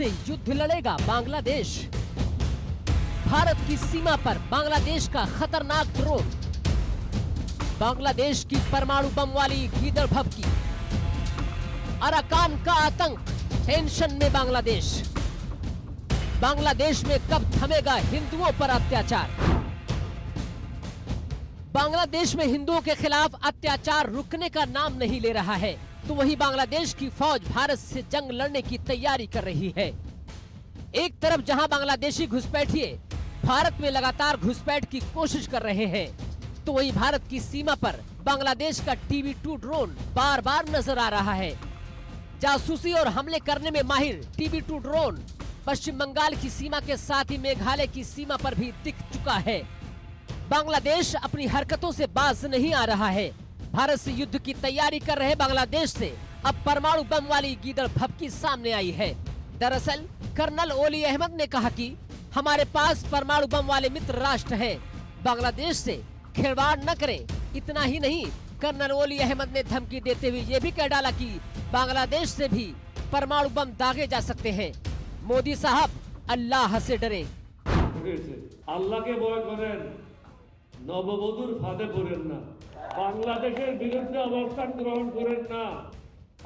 से युद्ध लड़ेगा बांग्लादेश। भारत की सीमा पर बांग्लादेश का खतरनाक ड्रोन। बांग्लादेश की परमाणु बम वाली गीदड़ भभकी। अराकान का आतंक, टेंशन में बांग्लादेश। बांग्लादेश में कब थमेगा हिंदुओं पर अत्याचार। बांग्लादेश में हिंदुओं के खिलाफ अत्याचार रुकने का नाम नहीं ले रहा है, तो वहीं बांग्लादेश की फौज भारत से जंग लड़ने की तैयारी कर रही है। एक तरफ जहां बांग्लादेशी घुसपैठिए भारत में लगातार घुसपैठ की कोशिश कर रहे हैं, तो वहीं भारत की सीमा पर बांग्लादेश का TB2 ड्रोन बार बार नजर आ रहा है। जासूसी और हमले करने में माहिर TB2 ड्रोन पश्चिम बंगाल की सीमा के साथ ही मेघालय की सीमा पर भी दिख चुका है। बांग्लादेश अपनी हरकतों से बाज नहीं आ रहा है। भारत से युद्ध की तैयारी कर रहे बांग्लादेश से अब परमाणु बम वाली गीदड़ भभकी सामने आई है। दरअसल कर्नल ओली अहमद ने कहा कि हमारे पास परमाणु बम वाले मित्र राष्ट्र हैं, बांग्लादेश से खिलवाड़ न करें। इतना ही नहीं, कर्नल ओली अहमद ने धमकी देते हुए ये भी कह डाला कि बांग्लादेश से भी परमाणु बम दागे जा सकते हैं। मोदी साहब अल्लाह से डरें। अल्लाह के भय करें, नवबधूर फाঁদে পড়েন না, বাংলাদেশের বিরুদ্ধে অবস্থান গ্রহণ করেন না।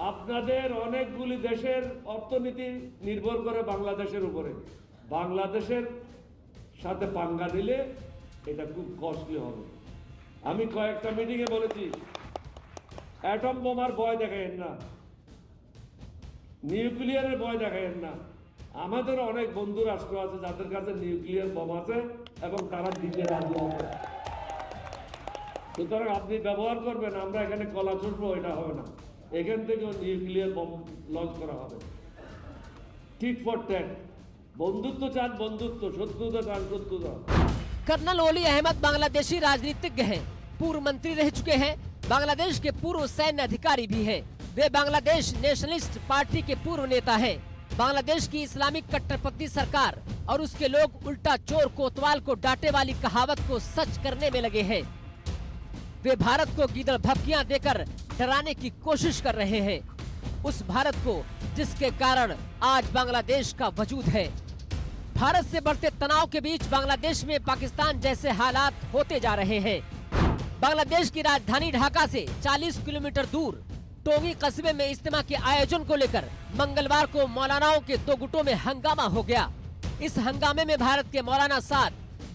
আপনাদের অনেকগুলি দেশের অর্থনীতি নির্ভর করে বাংলাদেশের উপরে। বাংলাদেশের সাথে পাঙ্গা নিলে এটা খুব কস্টলি হবে। আমি কয়েকটা মিটিংয়ে বলেছি, অ্যাটম বোমার ভয় দেখায়েন না, নিউক্লিয়ারের ভয় দেখায়েন না। আমাদের অনেক বন্ধু রাষ্ট্র আছে যাদের কাছে নিউক্লিয়ার বোম আছে এবং তারা দিতে রাজি আছে। সুতরাং আপনি ব্যবহার করবেন, আমরা এখানে কলা ছুটবো, এটা হবে না। এখান থেকেও নিউক্লিয়ার বোম লঞ্চ করা হবে। টিট ফর ট্যাট, বন্ধুত্ব চান বন্ধুত্ব, শত্রুতা চান শত্রুতা। कर्नल ओली अहमद बांग्लादेशी राजनीतिज्ञ हैं, पूर्व मंत्री रह चुके हैं, बांग्लादेश के पूर्व सैन्य अधिकारी भी हैं। वे बांग्लादेश नेशनलिस्ट पार्टी के पूर्व नेता हैं। बांग्लादेश की इस्लामिक कट्टरपंथी सरकार और उसके लोग उल्टा चोर कोतवाल को डांटे वाली कहावत को सच करने में लगे हैं। वे भारत को गीदड़ भभकियां देकर डराने की कोशिश कर रहे हैं, उस भारत को जिसके कारण आज बांग्लादेश का वजूद है। भारत से बढ़ते तनाव के बीच बांग्लादेश में पाकिस्तान जैसे हालात होते जा रहे हैं। बांग्लादेश की राजधानी ढाका से 40 किलोमीटर दूर टोंगी कस्बे में इज्तिमा के आयोजन को लेकर मंगलवार को मौलानाओं के दो गुटों में हंगामा हो गया। इस हंगामे में भारत के मौलाना साद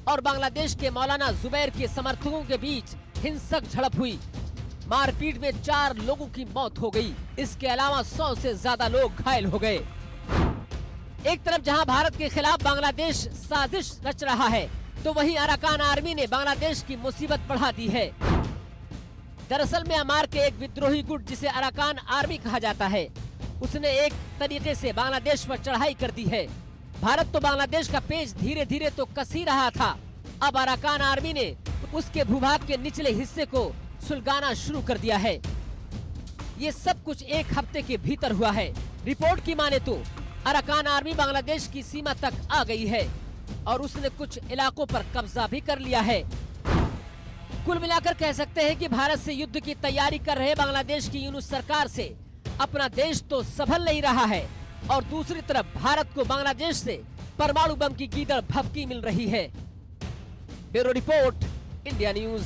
और बांग्लादेश के मौलाना जुबैर के समर्थकों के बीच हिंसक झड़प हुई। मारपीट में 4 लोगों की मौत हो गई। इसके अलावा 100 से ज्यादा लोग घायल हो गए। एक तरफ जहां भारत के खिलाफ बांग्लादेश साजिश रच रहा है, तो वहीं अराकान आर्मी ने बांग्लादेश की मुसीबत बढ़ा दी है। दरअसल म्यांमार के एक विद्रोही गुट जिसे अराकान आर्मी कहा जाता है, उसने एक तरीके से बांग्लादेश पर चढ़ाई कर दी है। भारत तो बांग्लादेश का पेच धीरे धीरे तो कस ही रहा था, अब अराकान आर्मी ने उसके भूभाग के निचले हिस्से को सुलगाना शुरू कर दिया है। ये सब कुछ एक हफ्ते के भीतर हुआ है। रिपोर्ट की माने तो अराकान आर्मी बांग्लादेश की सीमा तक आ गई है और उसने कुछ इलाकों पर कब्जा भी कर लिया है। कुल मिलाकर कह सकते हैं कि भारत से युद्ध की तैयारी कर रहे बांग्लादेश की यूनुस सरकार से अपना देश तो संभल नहीं रहा है, और दूसरी तरफ भारत को बांग्लादेश से परमाणु बम की गीदड़ भभकी मिल रही है। Bureau report, India news.